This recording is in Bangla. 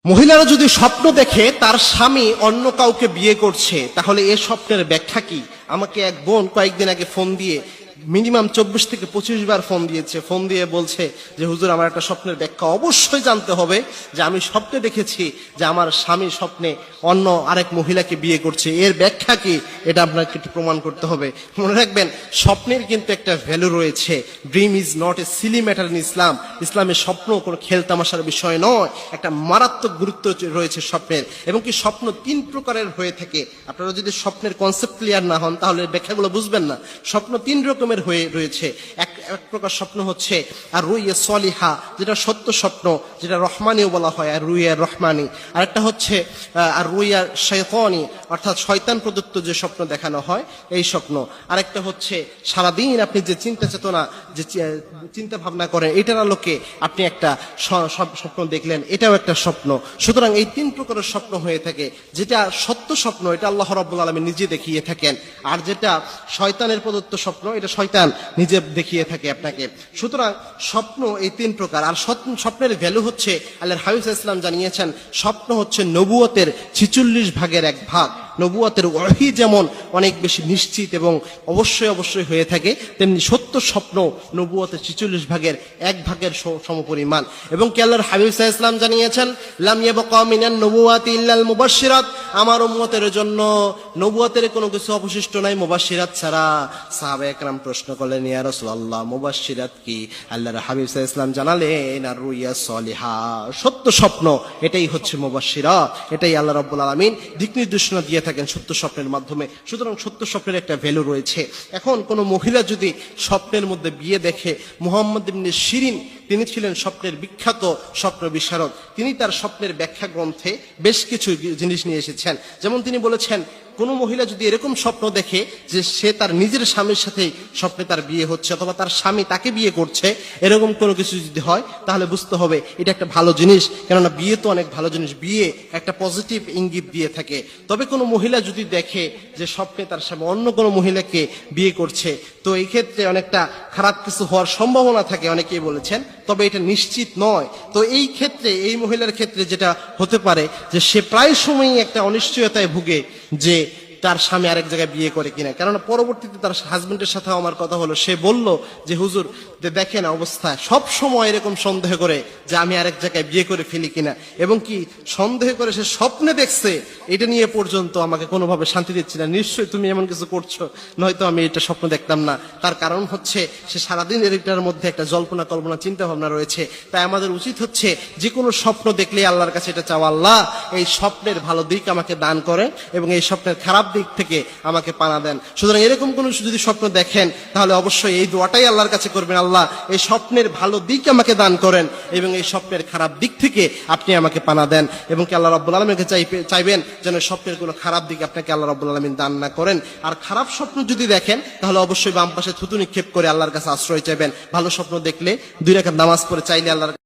মহিলারা যদি স্বপ্ন দেখে তার স্বামী অন্য কাউকে বিয়ে করছে, তাহলে এ স্বপ্নের ব্যাখ্যা কি? আমাকে এক বোন কয়েকদিন আগে ফোন দিয়ে মিনিমাম 24 থেকে 25 বার ফোন দিয়েছে। ফোন দিয়ে বলছে যে হুজুর, আমার একটা স্বপ্নের ব্যাখ্যা অবশ্যই জানতে হবে, যে আমি স্বপ্নে দেখেছি যে আমার স্বামী স্বপ্নে অন্য আরেক মহিলাকে বিয়ে করছে, এর ব্যাখ্যা কি? এটা আপনাকে একটু প্রমাণ করতে হবে। মনে রাখবেন, স্বপ্নের কিন্তু একটা ভ্যালু রয়েছে। Dream is not a silly matter in Islam. ইসলামের স্বপ্ন কোনো খেলতামাশার বিষয় নয়, একটা মারাত্মক গুরুত্ব রয়েছে স্বপ্নের। এবং কি স্বপ্ন 3 প্রকারের হয়ে থাকে। আপনারা যদি স্বপ্নের কনসেপ্ট ক্লিয়ার না হন তাহলে ব্যাখ্যাগুলো বুঝবেন না। স্বপ্ন 3 রকমের হয়ে রয়েছে। এক প্রকার স্বপ্ন হচ্ছে আর রুইয়া সলিহা, যেটা সত্য স্বপ্ন, যেটা রহমানিও বলা হয়, আর রুইয়া রহমানি। আরেকটা হচ্ছে আর রুইয়া শয়তানি, অর্থাৎ শয়তান প্রদত্ত যে স্বপ্ন দেখানো হয় এই স্বপ্ন। আরেকটা হচ্ছে সারাদিন আপনি যে চিন্তা চেতনা, যে চিন্তা ভাবনা করেন, এটার আলোকে আপনি একটা স্বপ্ন দেখলেন, এটাও একটা স্বপ্ন। সুতরাং এই 3 প্রকারের স্বপ্ন হয়ে থাকে। যেটা সত্য স্বপ্ন, এটা আল্লাহ রাব্বুল আলামিন নিজে দেখিয়ে থাকেন। আর যেটা শয়তানের প্রদত্ত স্বপ্ন, এটা শয়তান নিজে দেখিয়ে থাকে আপনাকে। সুতরাং স্বপ্ন এই 3 প্রকার। আর স্বপ্নের ভ্যালু হচ্ছে, আল্লাহর হাবিব সাল্লাল্লাহু আলাইহি ওয়াসাল্লাম জানিয়েছেন, স্বপ্ন হচ্ছে নবুয়তের 46 ভাগের 1 ভাগ। নবুয়তের ওহী যেমন অনেক বেশি নিশ্চিত এবং অবশ্যই হয়ে থাকে, তেমনি সত্য স্বপ্ন নবুয়তের 46 ভাগের 1 ভাগের সমপরিমাণ। এবং কি আল্লাহর হাবিব সাল্লাল্লাহু আলাইহি ওয়াসাল্লাম জানিয়েছেন, লাম ইয়াবকা মিনান নবুওয়াতি ইল্লাল মুবাশশিরাত, আমার উম্মতের জন্য নবুয়তের কোনো কিছু অবশিষ্ট নাই মুবাশশিরাত ছাড়া। সাহাবায়ে কেরাম প্রশ্ন করলেন, ইয়া রাসূলুল্লাহ, মুবাশশিরাত কি? আল্লাহর হাবিব সাল্লাল্লাহু আলাইহি ওয়াসাল্লাম জানালেন, আর রুইয়া সলিহা, সত্য স্বপ্ন, এটাই হচ্ছে মুবাশশিরাত। এটাই আল্লাহ রাব্বুল আলামিন দিক নির্দেশনা দিয়ে থাকেন সত্য স্বপ্নের মাধ্যমে। সুতরাং সত্য স্বপ্নের একটা ভ্যালু রয়েছে। এখন কোন মহিলা যদি স্বপ্নের মধ্যে বিয়ে দেখে, মুহাম্মদ ইবনে শিরিন, তিনি ছিলেন স্বপ্নের বিখ্যাত স্বপ্ন বিশারদ। তিনি তার স্বপ্নের ব্যাখ্যা গ্রন্থে বেশ কিছু জিনিস নিয়ে এসেছেন। যেমন তিনি বলেছেন, কোন মহিলা যদি এরকম স্বপ্ন দেখে যে সে তার নিজের স্বামীর সাথেই স্বপ্নে তার বিয়ে হচ্ছে, অথবা তার স্বামী তাকে বিয়ে করছে, এরকম কোনো কিছু যদি হয়, তাহলে বুঝতে হবে এটা একটা ভালো জিনিস। কেননা বিয়ে তো অনেক ভালো জিনিস, বিয়ে একটা পজিটিভ ইঙ্গিত দিয়ে থাকে। তবে কোনো মহিলা যদি দেখে যে স্বপ্নে তার স্বামী অন্য কোনো মহিলাকে বিয়ে করছে, তো এই ক্ষেত্রে অনেকটা খারাপ কিছু হওয়ার সম্ভাবনা থাকে, অনেকেই বলেছেন, তবে এটা নিশ্চিত নয়। তো এই ক্ষেত্রে, এই মহিলার ক্ষেত্রে যেটা হতে পারে, যে সে প্রায় সময়ই একটা অনিশ্চয়তায় ভুগে যে তার স্বামী আরেক জায়গায় বিয়ে করে কিনা। কেননা পরবর্তীতে তার হাজবেন্ডের সাথে আমার কথা হলো, সে বলল যে হুজুর, দেখেন অবস্থা, সব সময় এরকম সন্দেহ করে যে আমি আরেক জায়গায় বিয়ে করে ফেলি কিনা। এবং কি সন্দেহ করে সে স্বপ্নে দেখছে, এটা নিয়ে পর্যন্ত আমাকে কোনোভাবে শান্তি দিচ্ছে না। নিশ্চয়ই তুমি এমন কিছু করছো, নয়তো আমি এটা স্বপ্ন দেখতাম না। তার কারণ হচ্ছে সে সারাদিন এটার মধ্যে একটা জল্পনা কল্পনা চিন্তা ভাবনা রয়েছে। তাই আমাদের উচিত হচ্ছে যে কোনো স্বপ্ন দেখলে আল্লাহর কাছে এটা চাওয়া, আল্লাহ এই স্বপ্নের ভালো দিক আমাকে দান করেন এবং এই স্বপ্নের খারাপ দিক থেকে আমাকে পানা দেন। সুতরাং এরকম কোন যদি স্বপ্ন দেখেন, তাহলে অবশ্যই এই দোয়াটাই আল্লাহর কাছে করবেন, আল্লাহ এই স্বপ্নের ভালো দিক আমাকে দান করেন এবং এই স্বপ্নের খারাপ দিক থেকে আপনি আমাকে পানা দেন। এবং কি আল্লাহ রাব্বুল আলামিনকে চাইবেন যেন স্বপ্নের কোনো খারাপ দিক আপনাকে আল্লাহ রাব্বুল আলামিন দান না করেন। আর খারাপ স্বপ্ন যদি দেখেন, তাহলে অবশ্যই বাম পাশে থুতু নিক্ষেপ করে আল্লাহর কাছে আশ্রয় চাইবেন। ভালো স্বপ্ন দেখলে 2 রাকাত নামাজ পড়ে চাইলে আল্লাহর